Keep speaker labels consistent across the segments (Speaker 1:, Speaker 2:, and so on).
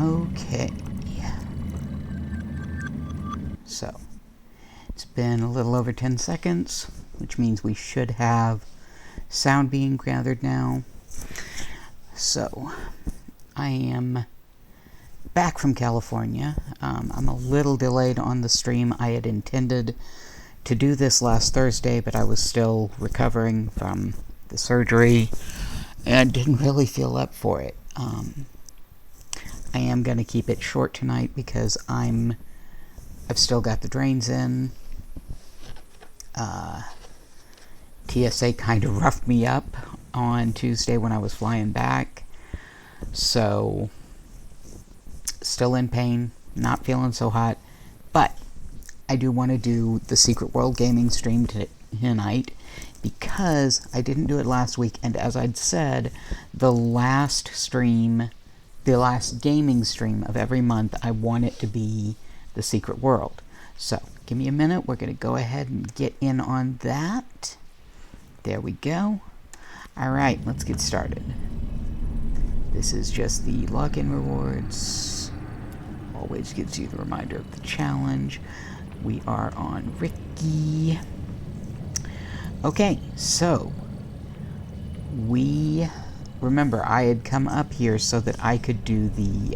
Speaker 1: Okay. So, it's been a little over 10 seconds, which means we should have sound being gathered now. So, I am back from California. I'm a little delayed on the stream. I had intended to do this last Thursday, but I was still recovering from the surgery and didn't really feel up for it. I am going to keep it short tonight because I've still got the drains in. TSA kind of roughed me up on Tuesday when I was flying back. So, still in pain, not feeling so hot, but I do want to do the Secret World Gaming stream tonight because I didn't do it last week, and as I'd said, the last gaming stream of every month, I want it to be the Secret World. So, give me a minute, we're going to go ahead and get in on that. There we go. Alright, let's get started. This is just the login rewards. Always gives you the reminder of the challenge. We are on Ricky. Okay, so remember, I had come up here so that I could do the,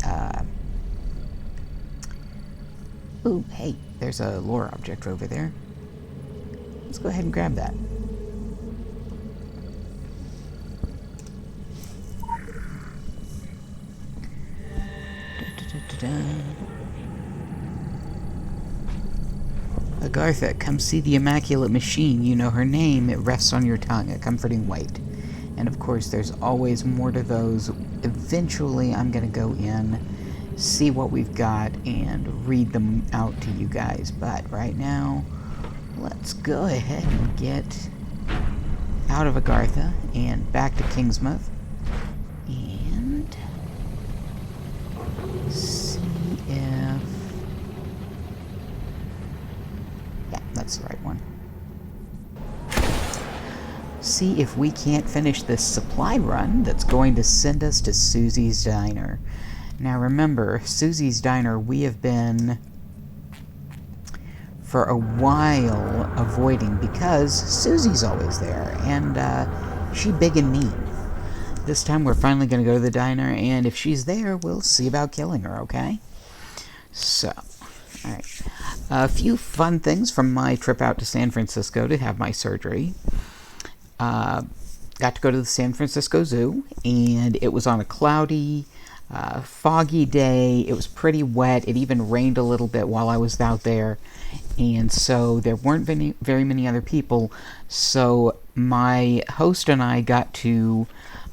Speaker 1: ooh, hey, there's a lore object over there. Let's go ahead and grab that. Agartha, come see the Immaculate Machine. You know her name. It rests on your tongue, a comforting weight. And of course, there's always more to those. Eventually, I'm going to go in, see what we've got, and read them out to you guys. But right now, let's go ahead and get out of Agartha and back to Kingsmouth. And see if... yeah, that's the right one. See if we can't finish this supply run that's going to send us to Susie's Diner. Now remember, Susie's Diner we have been for a while avoiding because Susie's always there, and she's big and mean. This time we're finally going to go to the diner, and if she's there, we'll see about killing her, okay? So, alright. A few fun things from my trip out to San Francisco to have my surgery. Got to go to the San Francisco Zoo, and it was on a cloudy, foggy day. It was pretty wet. It even rained a little bit while I was out there, and so there weren't very many other people. So my host and I got to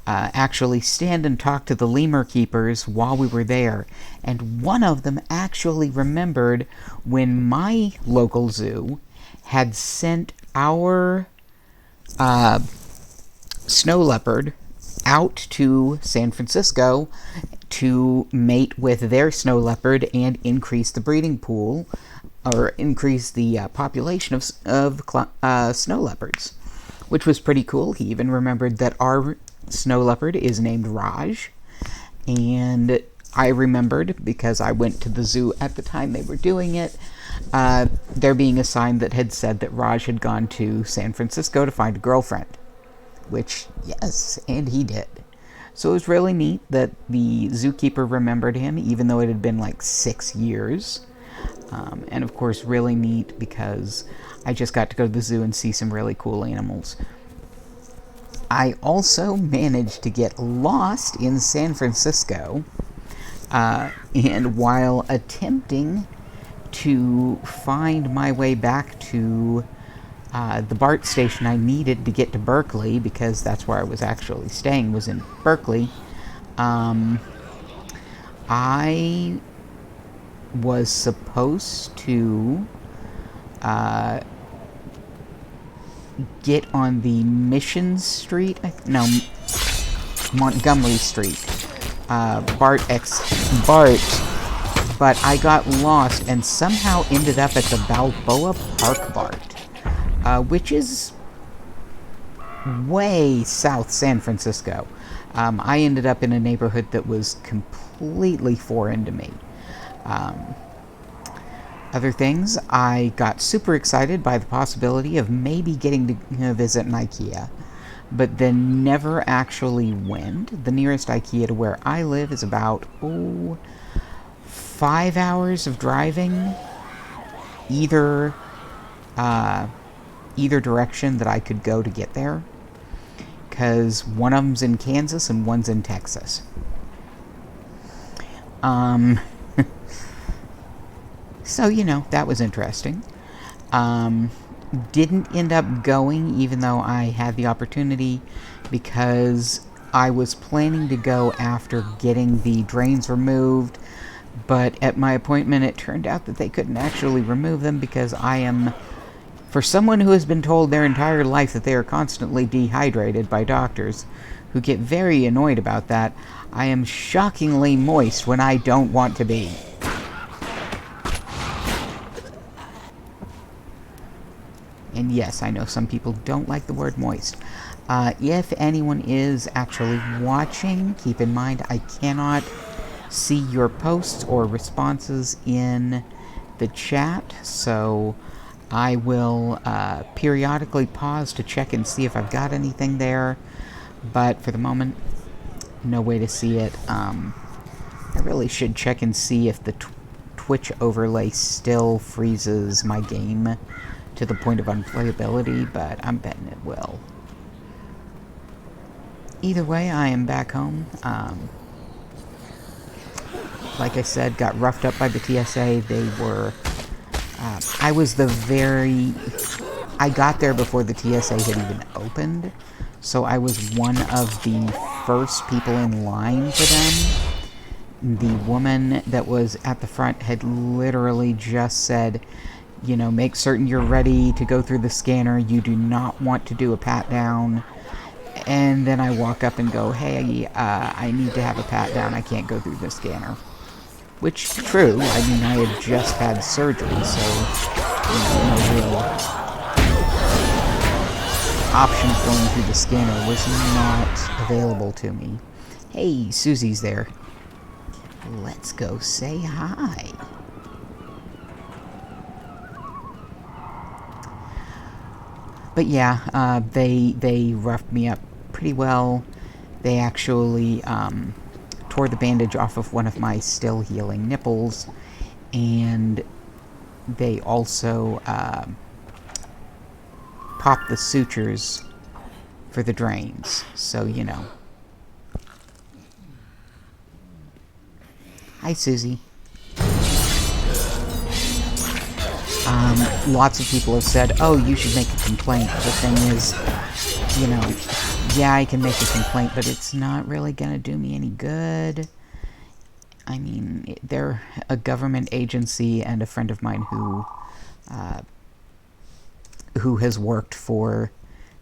Speaker 1: actually stand and talk to the lemur keepers while we were there, and one of them actually remembered when my local zoo had sent our snow leopard out to San Francisco to mate with their snow leopard and increase the breeding pool, or increase the population of snow leopards, which was pretty cool. He even remembered that our snow leopard is named Raj, and I remembered because I went to the zoo at the time they were doing it, there being a sign that had said that Raj had gone to San Francisco to find a girlfriend, which, yes, and he did. So it was really neat that the zookeeper remembered him, even though it had been like 6 years. And of course, really neat because I just got to go to the zoo and see some really cool animals. I also managed to get lost in San Francisco, and while attempting to find my way back to the BART station I needed to get to Berkeley, because that's where I was actually staying, was in Berkeley, I was supposed to get on the Montgomery Street, BART, but I got lost and somehow ended up at the Balboa Park BART, which is way south San Francisco. I ended up in a neighborhood that was completely foreign to me. Other things, I got super excited by the possibility of maybe getting to visit an IKEA, but then never actually went. The nearest IKEA to where I live is about 5 hours of driving, either direction that I could go to get there, because one of them's in Kansas and one's in Texas. So, that was interesting. Didn't end up going, even though I had the opportunity, because I was planning to go after getting the drains removed, but at my appointment it turned out that they couldn't actually remove them because I am, for someone who has been told their entire life that they are constantly dehydrated by doctors, who get very annoyed about that, I am shockingly moist when I don't want to be. And yes, I know some people don't like the word moist. If anyone is actually watching, keep in mind I cannot see your posts or responses in the chat, so I will periodically pause to check and see if I've got anything there, but for the moment, no way to see it. I really should check and see if the Twitch overlay still freezes my game to the point of unplayability, but I'm betting it will. Either way, I am back home. Like I said, got roughed up by the TSA. They were... I got there before the TSA had even opened, so I was one of the first people in line for them. The woman that was at the front had literally just said, make certain you're ready to go through the scanner. You do not want to do a pat-down. And then I walk up and go, hey, I need to have a pat-down. I can't go through the scanner. Which, true. I mean, I had just had surgery, so, no real option of going through the scanner was not available to me. Hey, Susie's there. Let's go say hi. But yeah, they roughed me up pretty well. They actually tore the bandage off of one of my still healing nipples, and they also popped the sutures for the drains. So, Hi, Susie. Lots of people have said, oh, you should make a complaint. The thing is, yeah, I can make a complaint, but it's not really going to do me any good. I mean, they're a government agency, and a friend of mine who has worked for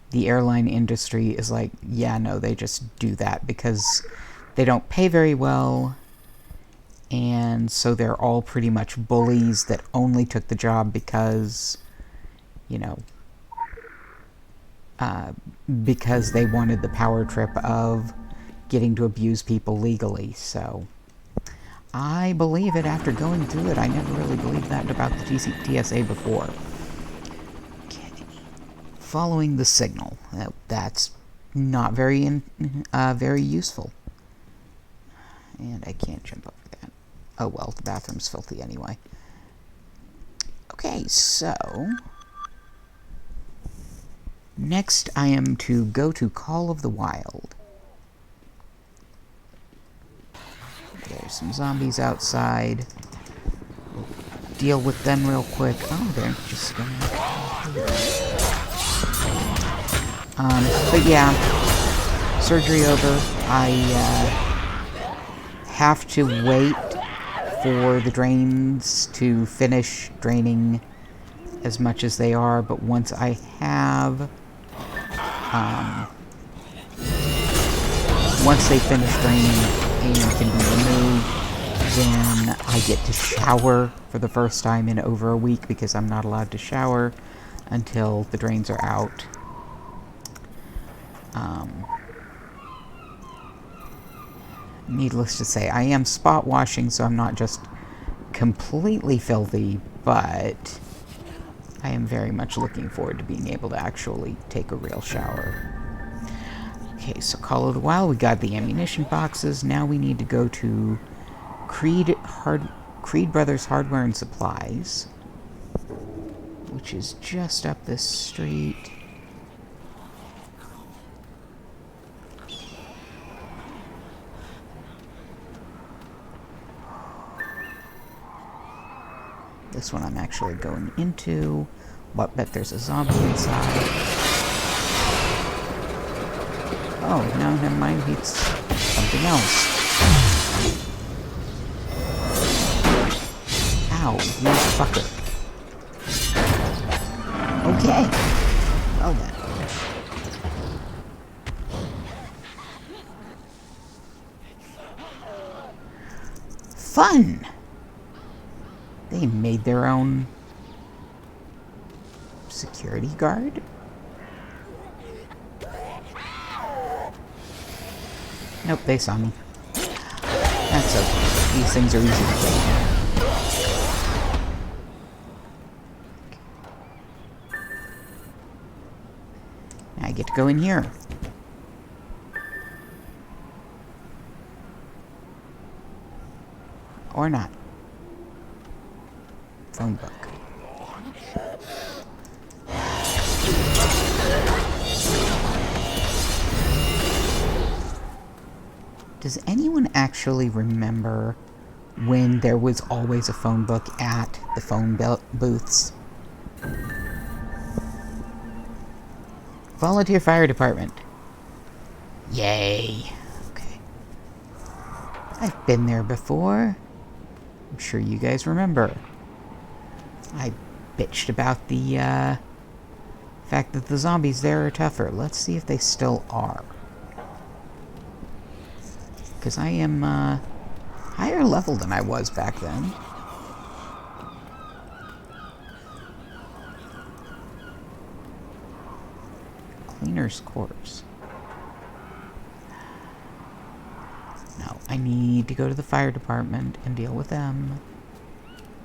Speaker 1: the airline industry is like, yeah, no, they just do that because they don't pay very well. And so they're all pretty much bullies that only took the job because, because they wanted the power trip of getting to abuse people legally. So I believe it after going through it. I never really believed that about the TSA before. Okay. Following the signal. That's not very useful. And I can't jump over that. Oh well, the bathroom's filthy anyway. Okay, so next I am to go to Call of the Wild. There's some zombies outside. We'll deal with them real quick. Oh, they're just gonna... but yeah, surgery over. I have to wait for the drains to finish draining as much as they are, but once I have, once they finish draining and can be removed, then I get to shower for the first time in over a week because I'm not allowed to shower until the drains are out. Needless to say, I am spot washing, so I'm not just completely filthy, but I am very much looking forward to being able to actually take a real shower. Okay, so Call of the Wild, we got the ammunition boxes. Now we need to go to Creed Brothers Hardware and Supplies, which is just up this street. This one I'm actually going into. But bet there's a zombie inside. Oh, no, never mind. It's something else. Ow, you fucker. Okay. Well then. Fun! They made their own security guard? Nope, they saw me. That's okay. These things are easy to kill. Now I get to go in here. Or not. Phone book. Does anyone actually remember when there was always a phone book at the phone booths? Volunteer Fire Department. Yay. Okay. I've been there before. I'm sure you guys remember. I bitched about the fact that the zombies there are tougher. Let's see if they still are. Because I am higher level than I was back then. Cleaner's quarters. No, I need to go to the fire department and deal with them.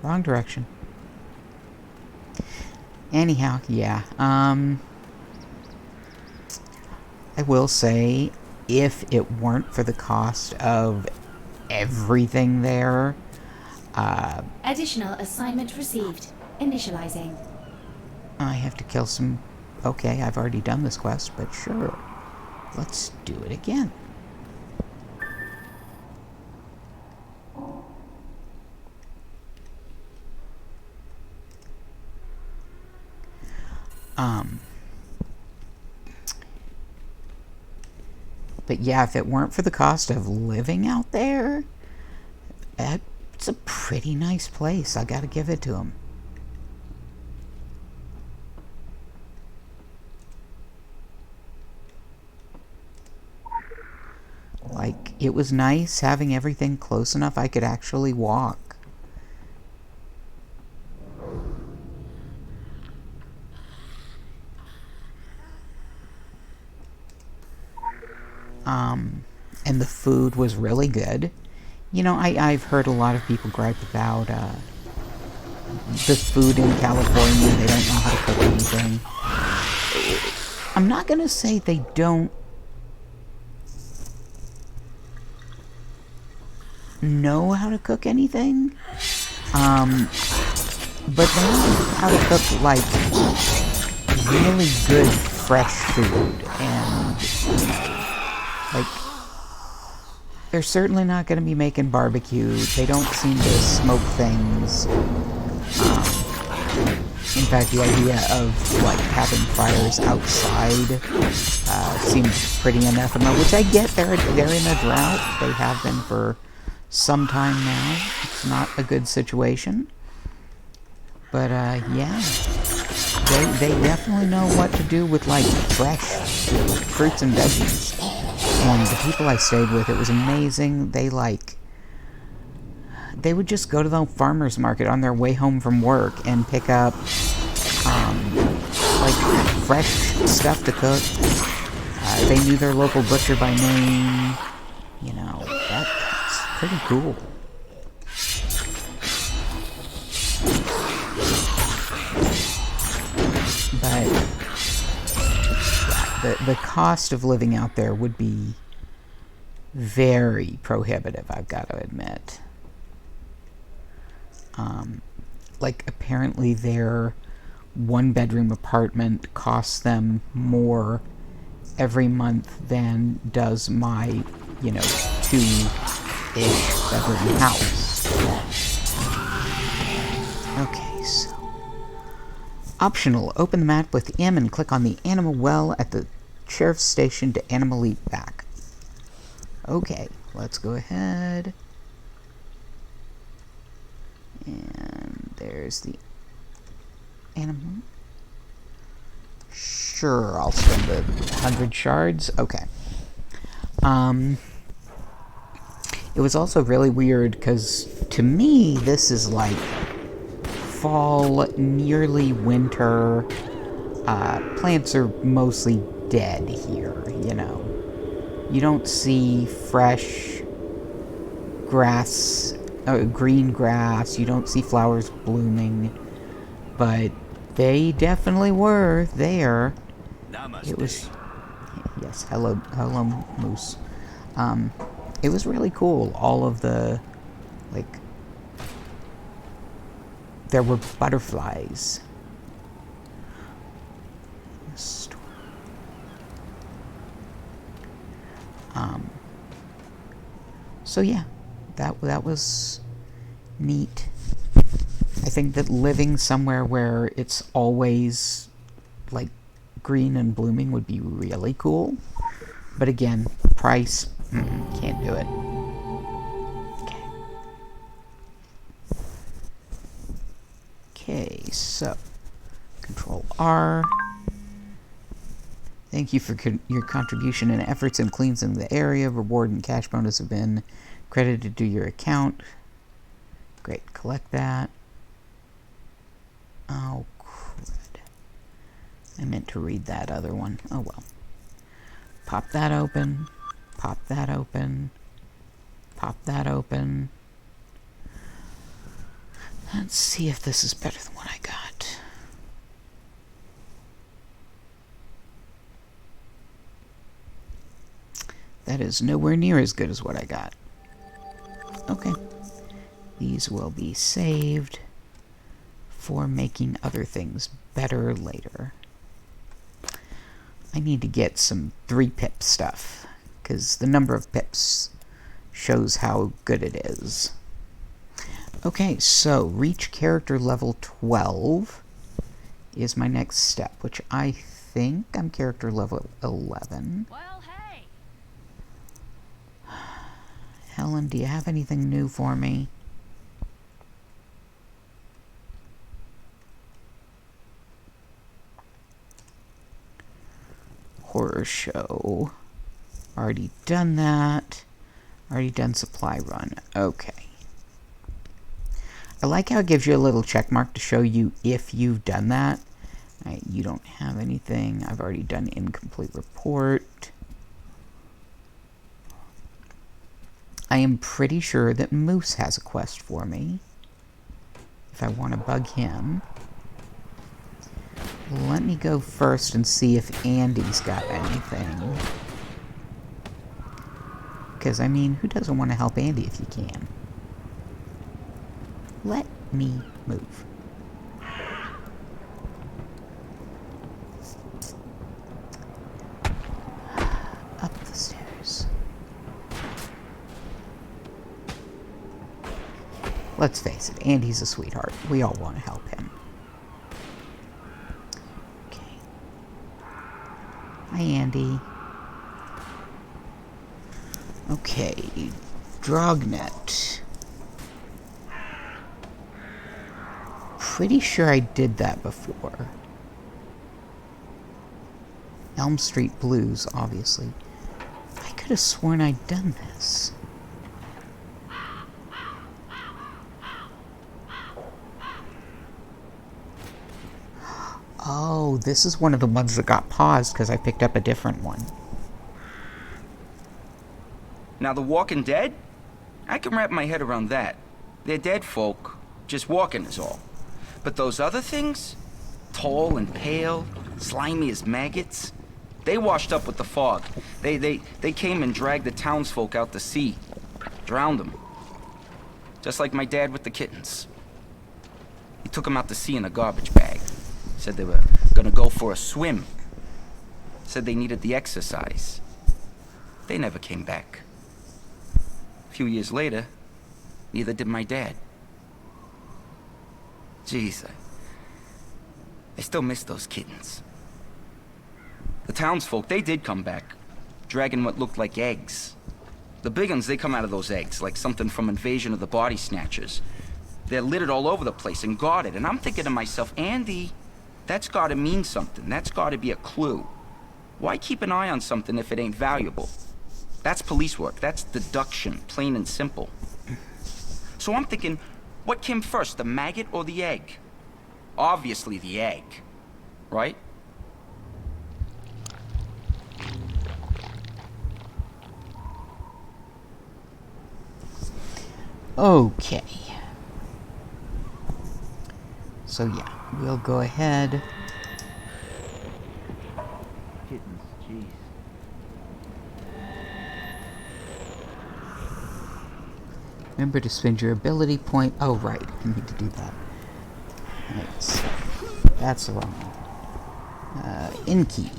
Speaker 1: Wrong direction. Anyhow, yeah. I will say, if it weren't for the cost of everything there,
Speaker 2: additional assignment received. Initializing.
Speaker 1: I have to kill some... Okay, I've already done this quest, but sure. Let's do it again. But yeah, if it weren't for the cost of living out there, it's a pretty nice place. I gotta give it to them. Like, it was nice having everything close enough I could actually walk. And the food was really good. You know, I've heard a lot of people gripe about the food in California. They don't know how to cook anything. I'm not going to say they don't know how to cook anything. But they know how to cook, like, really good fresh food. And, like, they're certainly not going to be making barbecue. They don't seem to smoke things. In fact, the idea of, like, having fires outside seems pretty anathema, which I get. They're in a drought. They have been for some time now. It's not a good situation. But, yeah. They definitely know what to do with, like, fresh fruits and veggies. And the people I stayed with, it was amazing. They would just go to the farmer's market on their way home from work and pick up, like, fresh stuff to cook. They knew their local butcher by name. You know, pretty cool. But yeah, the cost of living out there would be very prohibitive, I've got to admit. Like, apparently their one-bedroom apartment costs them more every month than does my, you know, two-ish bedroom house. Okay, so optional. Open the map with M and click on the animal well at the sheriff's station to animal leap back. Okay, let's go ahead. And there's the animal. Sure, I'll spend the 100 shards. Okay. It was also really weird because to me this is like fall, nearly winter. Plants are mostly dead here, you know. You don't see fresh grass, green grass. You don't see flowers blooming, but they definitely were there.
Speaker 3: Namaste.
Speaker 1: It was, yes, hello, moose. It was really cool. All of the, like, there were butterflies. So yeah, that was neat. I think that living somewhere where it's always like green and blooming would be really cool. But again, price, can't do it. Okay, so Control R. Thank you for your contribution and efforts in cleansing the area. Reward and cash bonus have been credited to your account. Great, collect that. Oh, crud. I meant to read that other one. Oh well. Pop that open. Pop that open. Pop that open. Let's see if this is better than what I got. That is nowhere near as good as what I got. Okay. These will be saved for making other things better later. I need to get some 3-pip stuff, because the number of pips shows how good it is. Okay, so reach character level 12 is my next step, which I think I'm character level 11.
Speaker 4: Well, hey.
Speaker 1: Helen, do you have anything new for me? Horror show. Already done that. Already done supply run. Okay. I like how it gives you a little check mark to show you if you've done that. Right, you don't have anything. I've already done incomplete report. I am pretty sure that Moose has a quest for me. If I want to bug him. Let me go first and see if Andy's got anything. Because, I mean, who doesn't want to help Andy if you can? Let me move. Up the stairs. Let's face it, Andy's a sweetheart. We all want to help him. Okay. Hi, Andy. Okay, Drognet. Pretty sure I did that before. Elm Street Blues, obviously. I could have sworn I'd done this. Oh, this is one of the ones that got paused because I picked up a different one.
Speaker 3: Now, The Walking Dead? I can wrap my head around that. They're dead folk, just walking is all. But those other things, tall and pale, slimy as maggots, they washed up with the fog. They came and dragged the townsfolk out to sea, drowned them. Just like my dad with the kittens. He took them out to sea in a garbage bag. Said they were gonna go for a swim. Said they needed the exercise. They never came back. A few years later, neither did my dad. Jeez, I still miss those kittens. The townsfolk, they did come back, dragging what looked like eggs. The big uns, they come out of those eggs, like something from Invasion of the Body Snatchers. They're littered all over the place and guarded, and I'm thinking to myself, Andy, that's gotta mean something. That's gotta be a clue. Why keep an eye on something if it ain't valuable? That's police work. That's deduction, plain and simple. So I'm thinking, what came first, the maggot or the egg? Obviously the egg, right?
Speaker 1: Okay. So yeah, we'll go ahead.
Speaker 3: Kittens, jeez.
Speaker 1: Remember to spend your ability point. Oh, right. I need to do that. Right, so that's the wrong one. In key.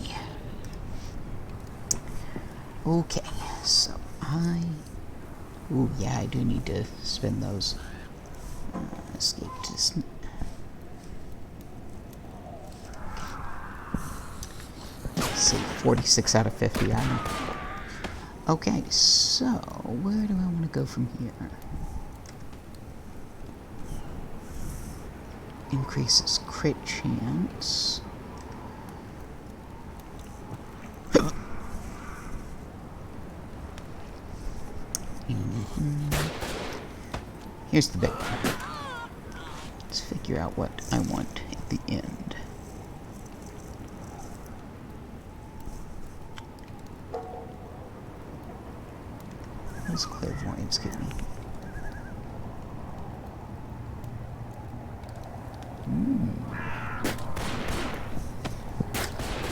Speaker 1: Okay, so ooh, yeah, I do need to spend those. Escape to... Let's see, 46 out of 50. Okay, so where do I want to go from here? Increases crit chance. Here's the big one. Let's figure out what I want at the end. What does clairvoyance give me?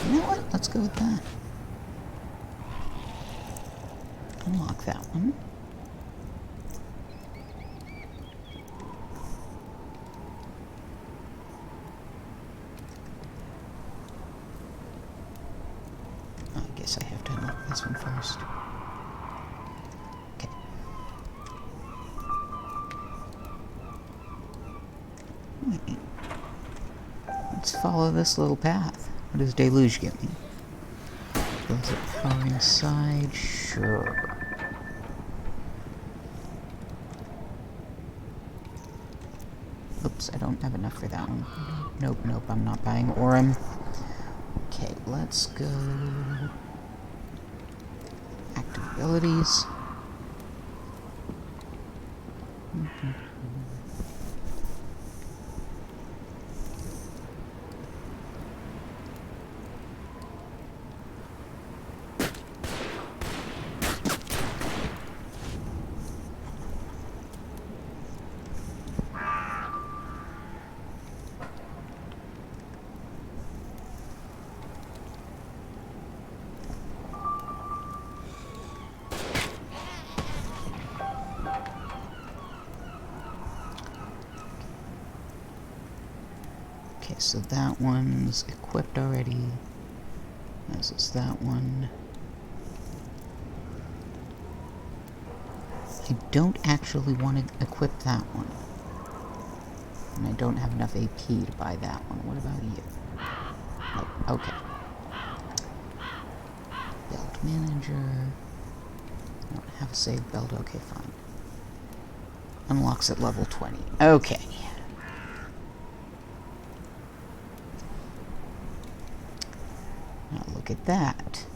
Speaker 1: You know what? Let's go with that. Unlock that one. I guess I have to unlock this one first. Okay. Let's follow this little path. What does Deluge give me? Is it power inside? Sure. Oops, I don't have enough for that one. Nope, nope, I'm not buying Aurum. Okay, let's go... Active abilities. Okay, so that one's equipped already, as is that one. I don't actually want to equip that one. And I don't have enough AP to buy that one. What about you? Oh, okay. Belt manager. I don't have a save belt. Okay, fine. Unlocks at level 20. Okay. Now look at that.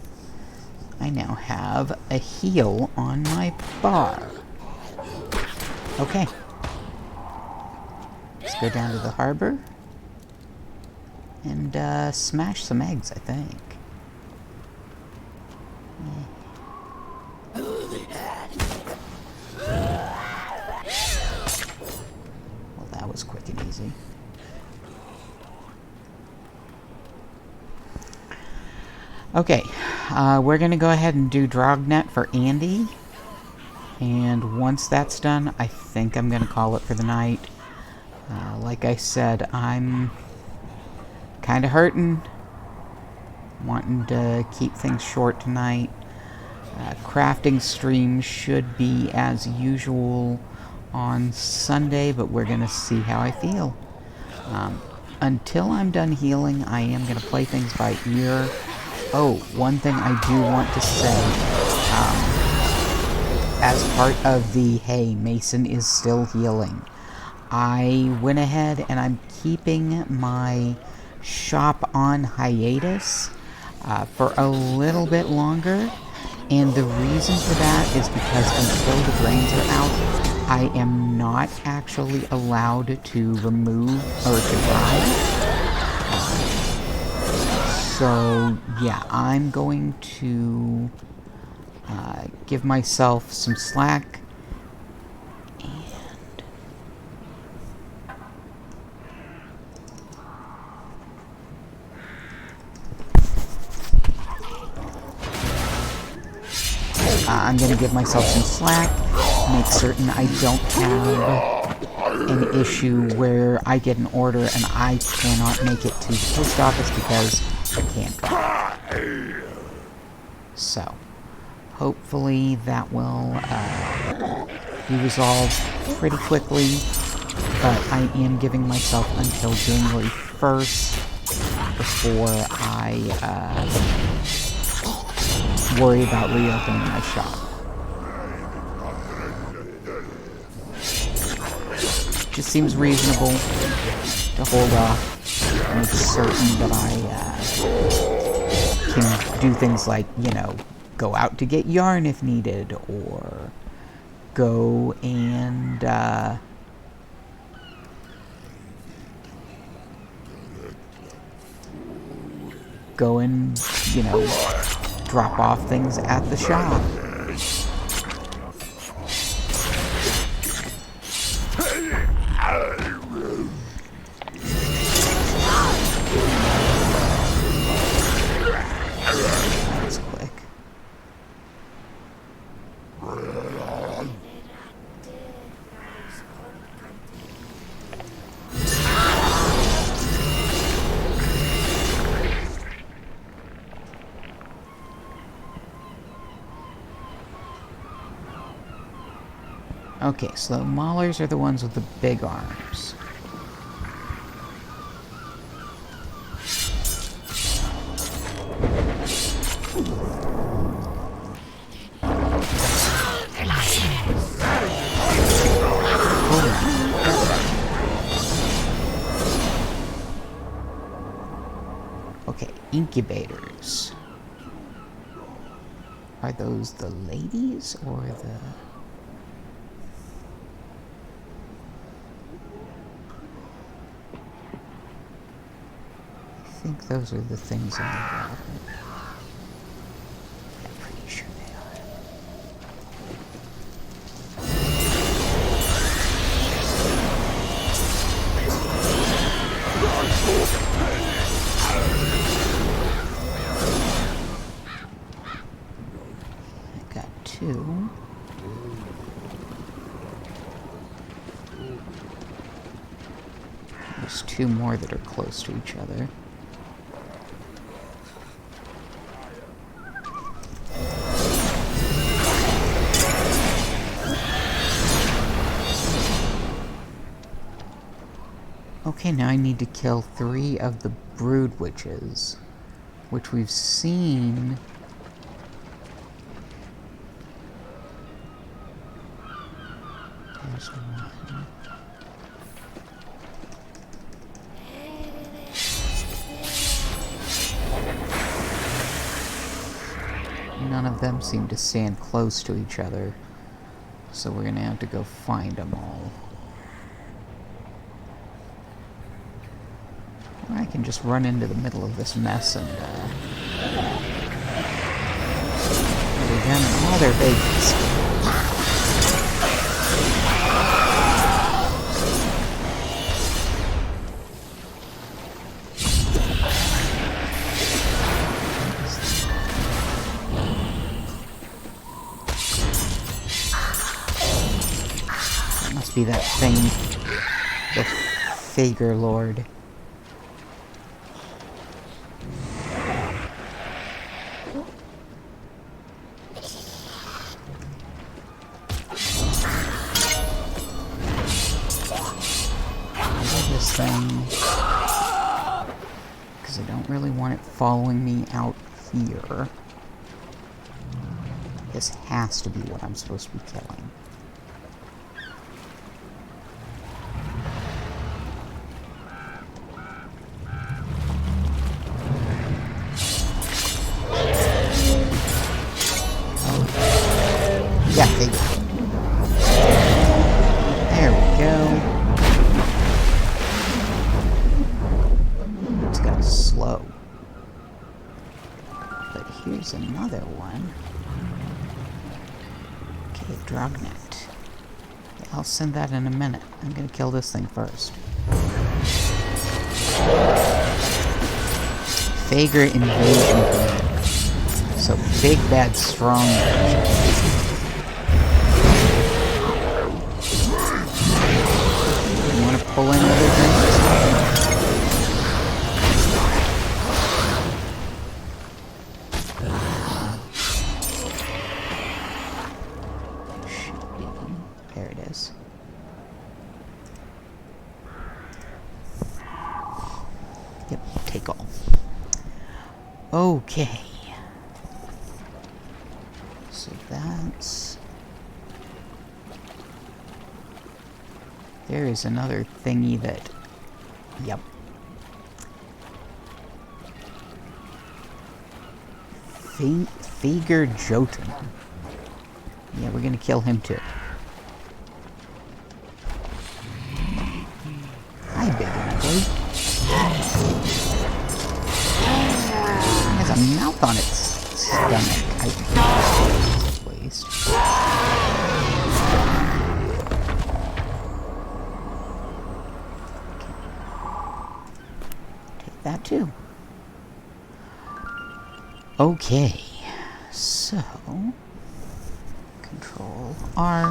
Speaker 1: I now have a heal on my bar. Okay. Let's go down to the harbor and smash some eggs, I think. that was quick and easy. Okay, we're going to go ahead and do Drognet for Andy. And once that's done, I think I'm going to call it for the night. Like I said, I'm kind of hurting. Wanting to keep things short tonight. Crafting stream should be as usual on Sunday, but we're going to see how I feel. Until I'm done healing, I am going to play things by ear. Oh, one thing I do want to say. As part of the, hey, Mason is still healing, I went ahead and I'm keeping my shop on hiatus for a little bit longer. And the reason for that is because until the grains are out, I am not actually allowed to remove or to buy. So, yeah, I'm going to give myself some slack. And I'm going to give myself some slack, make certain I don't have an issue where I get an order and I cannot make it to the post office because I can't drive. So, hopefully that will be resolved pretty quickly, but I am giving myself until January 1st before I worry about reopening my shop. Just seems reasonable to hold off and make certain that I can do things like, you know, go out to get yarn if needed, or go and you know, drop off things at the shop. That's quick. Okay, so the Maulers are the ones with the big arms. Okay, incubators. Are those the ladies or the... I think those are the things in the water. I'm pretty sure they are. I got two. There's two more that are close to each other. Okay, now I need to kill 3 of the brood witches, which we've seen. There's one. None of them seem to stand close to each other, so we're gonna have to go find them all. I can just run into the middle of this mess and, murder them and all their babies. must be that thing. The Fager Lord. This thing. Because I don't really want it following me out here. This has to be what I'm supposed to be killing. Yeah, there we go. It's got a slow. But here's another one. Okay, Dragnet. Yeah, I'll send that in a minute. I'm gonna kill this thing first. Fager Invasion Commander. So big, bad, strong version. You want to pull in other things? There it is. Yep, take all. Okay. So that's... There is another thingy that... Yep. Fager Jotun. Yeah, we're gonna kill him too. Hi, big ugly. It has a mouth on its stomach. At least. Take that too. Okay, so Control R.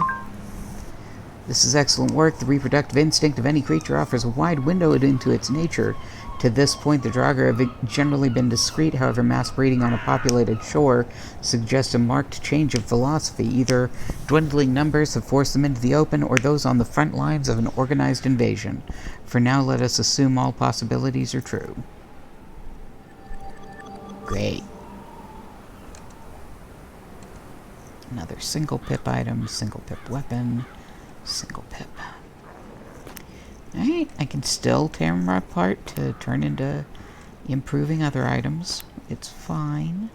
Speaker 1: This is excellent work. The reproductive instinct of any creature offers a wide window into its nature. To this point, the Draugr have generally been discreet. However, mass breeding on a populated shore suggests a marked change of philosophy. Either dwindling numbers have forced them into the open, or those on the front lines of an organized invasion. For now, let us assume all possibilities are true. Great. Another single pip item, single pip weapon, single pip. Alright, I can still tear them apart to turn into improving other items. It's fine.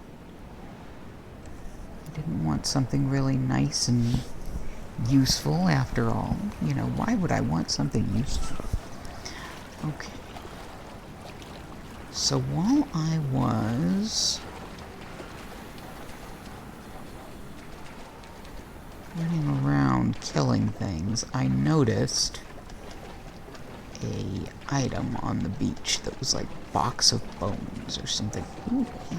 Speaker 1: I didn't want something really nice and useful after all. You know, why would I want something useful? Okay. So while I was running around killing things, I noticed a item on the beach that was like box of bones or something. Ooh, hey.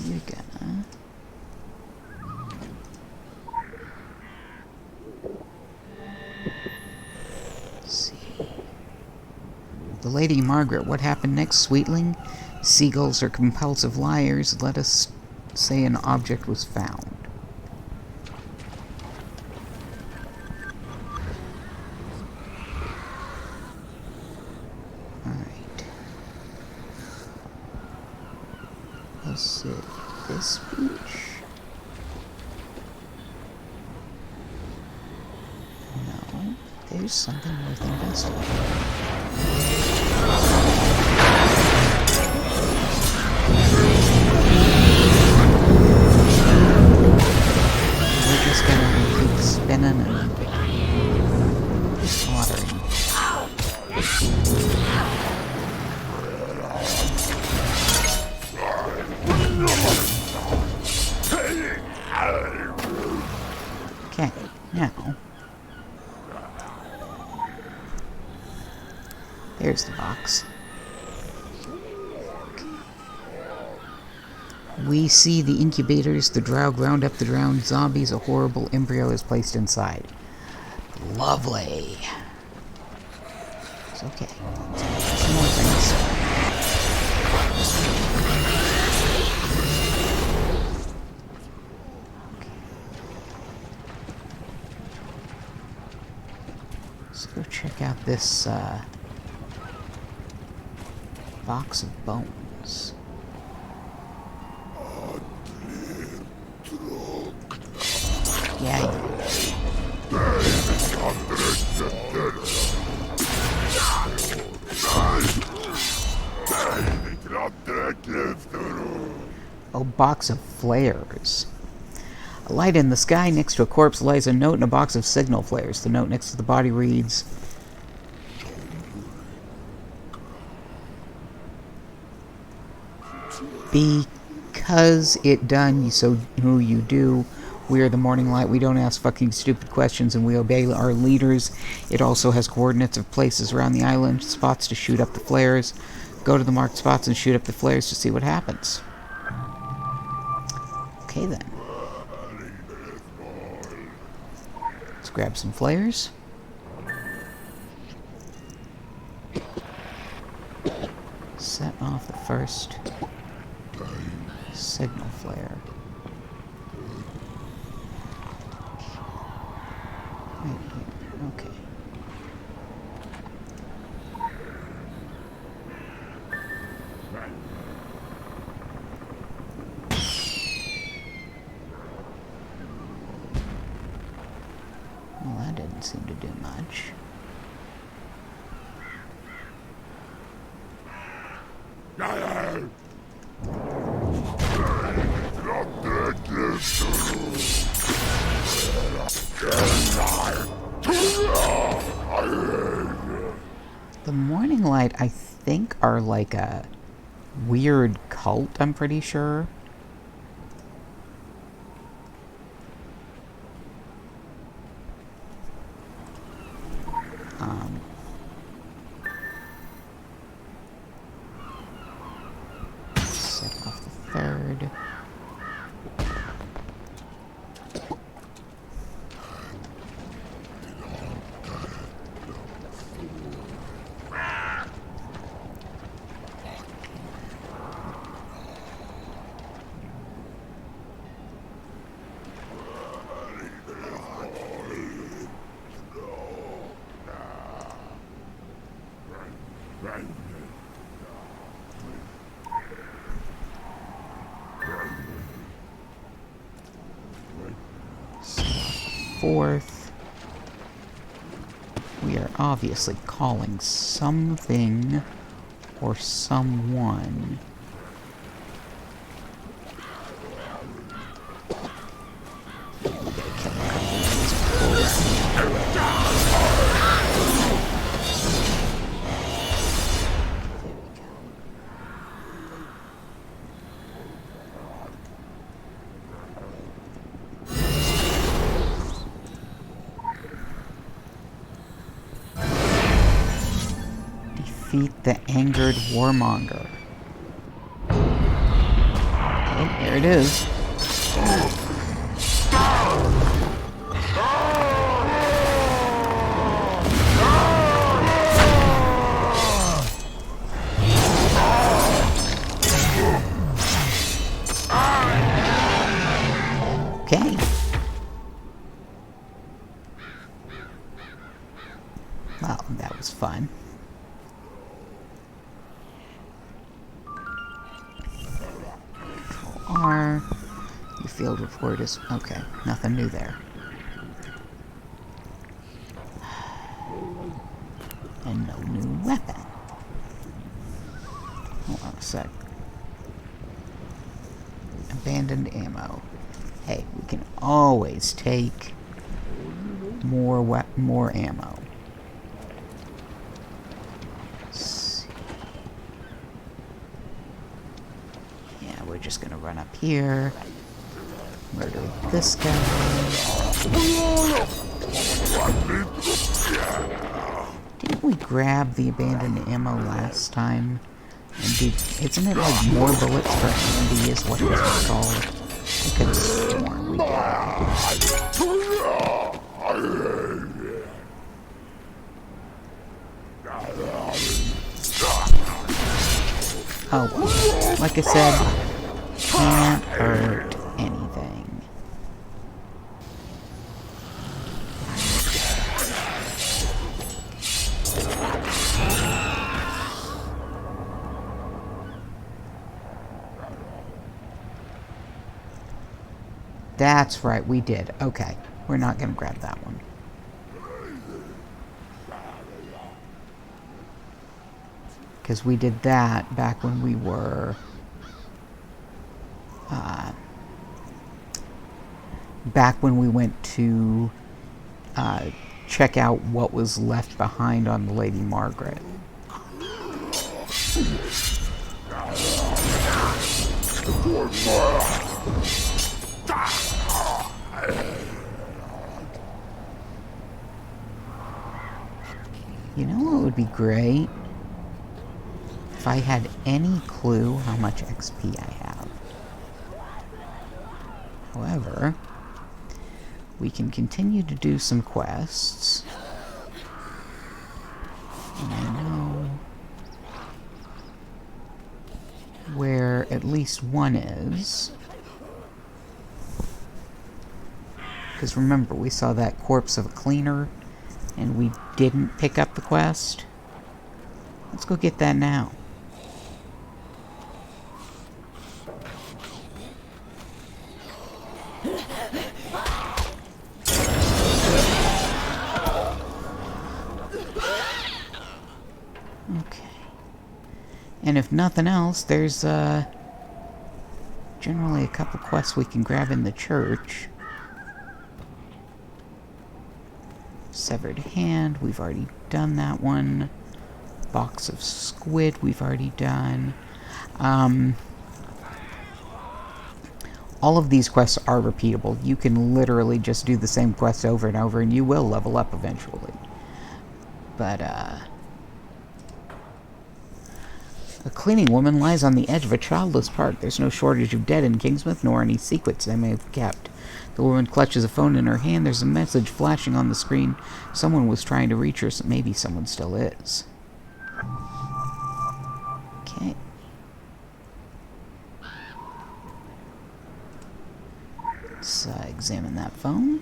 Speaker 1: You're gonna... see. The Lady Margaret, what happened next, Sweetling? Seagulls are compulsive liars. Let us say an object was found. Alright. Was it this beach? No. There's something worth investigating. Spinning and slaughtering. Okay, now there's the box. We see the incubators. The drow ground up the drowned zombies. A horrible embryo is placed inside. Lovely. It's okay. Some more things. Let's go check out this box of bones. Yeah. A box of flares. A light in the sky next to a corpse lies a note and a box of signal flares. The note next to the body reads, "Because it done, so who you do. We are the Morning Light. We don't ask fucking stupid questions and we obey our leaders. It also has coordinates of places around the island, spots to shoot up the flares. Go to the marked spots and shoot up the flares to see what happens." Okay then. Let's grab some flares. Set off the first signal flare. Right here. Okay. Well, that didn't seem to do much. The Morning Light, I think, are like a weird cult, I'm pretty sure. Set off the third. Fourth. We are obviously calling something or someone. Defeat the angered warmonger. Oh, there it is. Okay. Well, that was fun. R. Your field report is... okay, nothing new there. And no new weapon. Hold on a sec. Abandoned ammo. Hey, we can always take more ammo. Yeah, we're just gonna run up here. Murder this guy. Didn't we grab the abandoned ammo last time? And dude, isn't it like more bullets per Andy is what was installed? I could have sworn we did. Oh, well. Like I said, can't hurt anything. That's right, we did. Okay, we're not going to grab that one. Because we did that back when we were... back when we went to check out what was left behind on the Lady Margaret. You know what would be great? If I had any clue how much XP I have. However, we can continue to do some quests. And I know where at least one is. Because remember, we saw that corpse of a cleaner, and we didn't pick up the quest. Let's go get that now. Okay. And if nothing else, there's generally a couple quests we can grab in the church. Severed Hand, we've already done that one. Box of Squid, we've already done. All of these quests are repeatable. You can literally just do the same quest over and over, and you will level up eventually. But, a cleaning woman lies on the edge of a childless park. There's no shortage of dead in Kingsmouth, nor any secrets they may have kept. The woman clutches a phone in her hand. There's a message flashing on the screen. Someone was trying to reach her, so maybe someone still is. Okay. Let's examine that phone.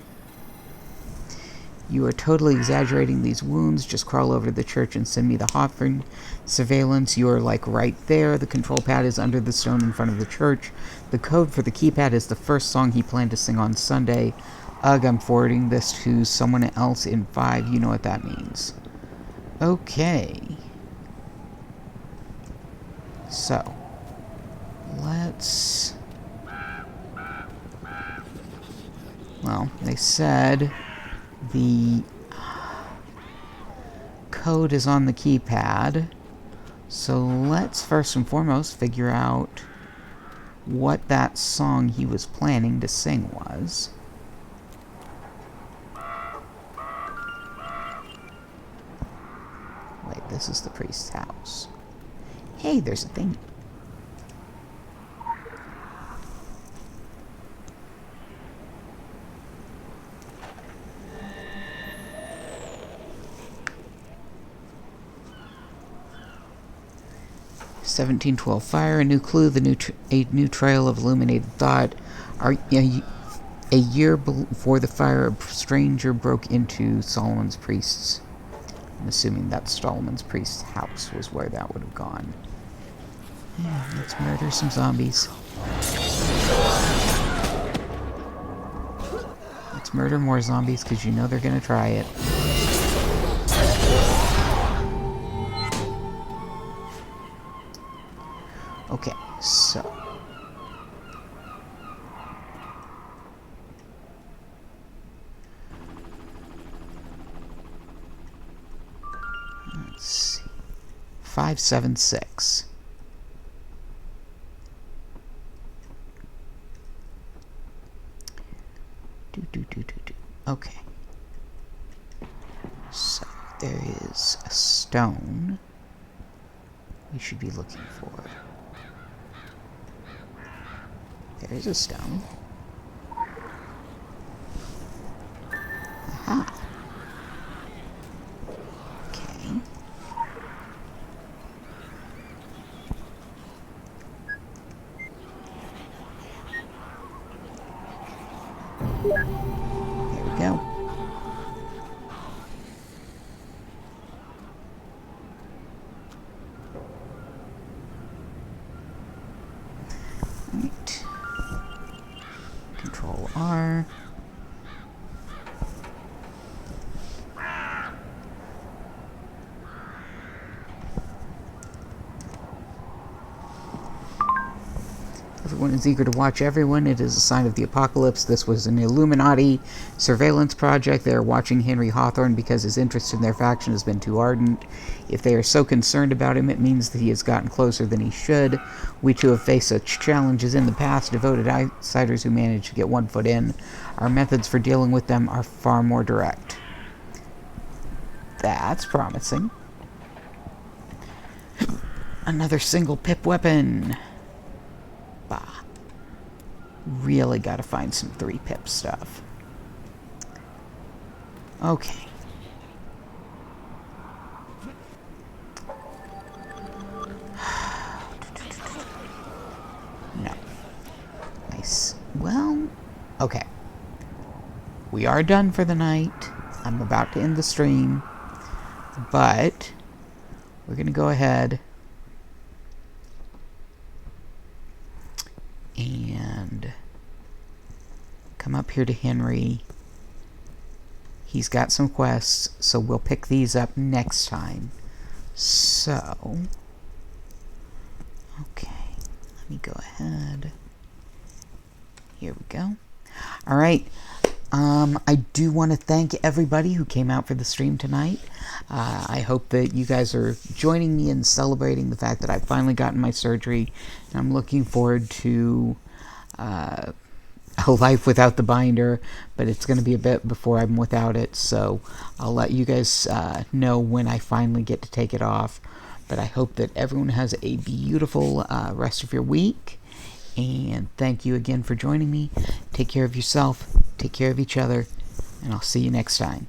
Speaker 1: You are totally exaggerating these wounds. Just crawl over to the church and send me the Hawthorne surveillance. You are, like, right there. The control pad is under the stone in front of the church. The code for the keypad is the first song he planned to sing on Sunday. Ugh, I'm forwarding this to someone else in 5. You know what that means. Okay. So, let's... Well, they said the code is on the keypad. So let's first and foremost figure out what that song he was planning to sing was. Wait, this is the priest's house. Hey, there's a thing. "1712 fire, a new clue, a new trail of illuminated thought. A year before the fire, a stranger broke into Solomon's priest's." I'm assuming that Solomon's priest's house was where that would have gone. Yeah, let's murder some zombies. Let's murder more zombies, because you know they're gonna try it. Okay, so... let's see... 576. Okay. So, there is a stone we should be looking for? There's a stone. Aha. Okay. There we go. Right. Control R. Everyone is eager to watch everyone. It is a sign of the apocalypse. This was an Illuminati surveillance project. They are watching Henry Hawthorne because his interest in their faction has been too ardent. If they are so concerned about him, it means that he has gotten closer than he should. We too have faced such challenges in the past, devoted outsiders who managed to get one foot in. Our methods for dealing with them are far more direct. That's promising. Another single pip weapon. Bah. Really gotta find some 3-pip stuff. Okay. No. Nice. Well, okay. We are done for the night. I'm about to end the stream. But we're gonna go ahead and come up here to Henry. He's got some quests, so we'll pick these up next time. So, okay, let me go ahead. Here we go. All right. I do want to thank everybody who came out for the stream tonight. I hope that you guys are joining me in celebrating the fact that I've finally gotten my surgery. And I'm looking forward to a life without the binder, but it's going to be a bit before I'm without it, so I'll let you guys know when I finally get to take it off. But I hope that everyone has a beautiful rest of your week. And thank you again for joining me. Take care of yourself, take care of each other, and I'll see you next time.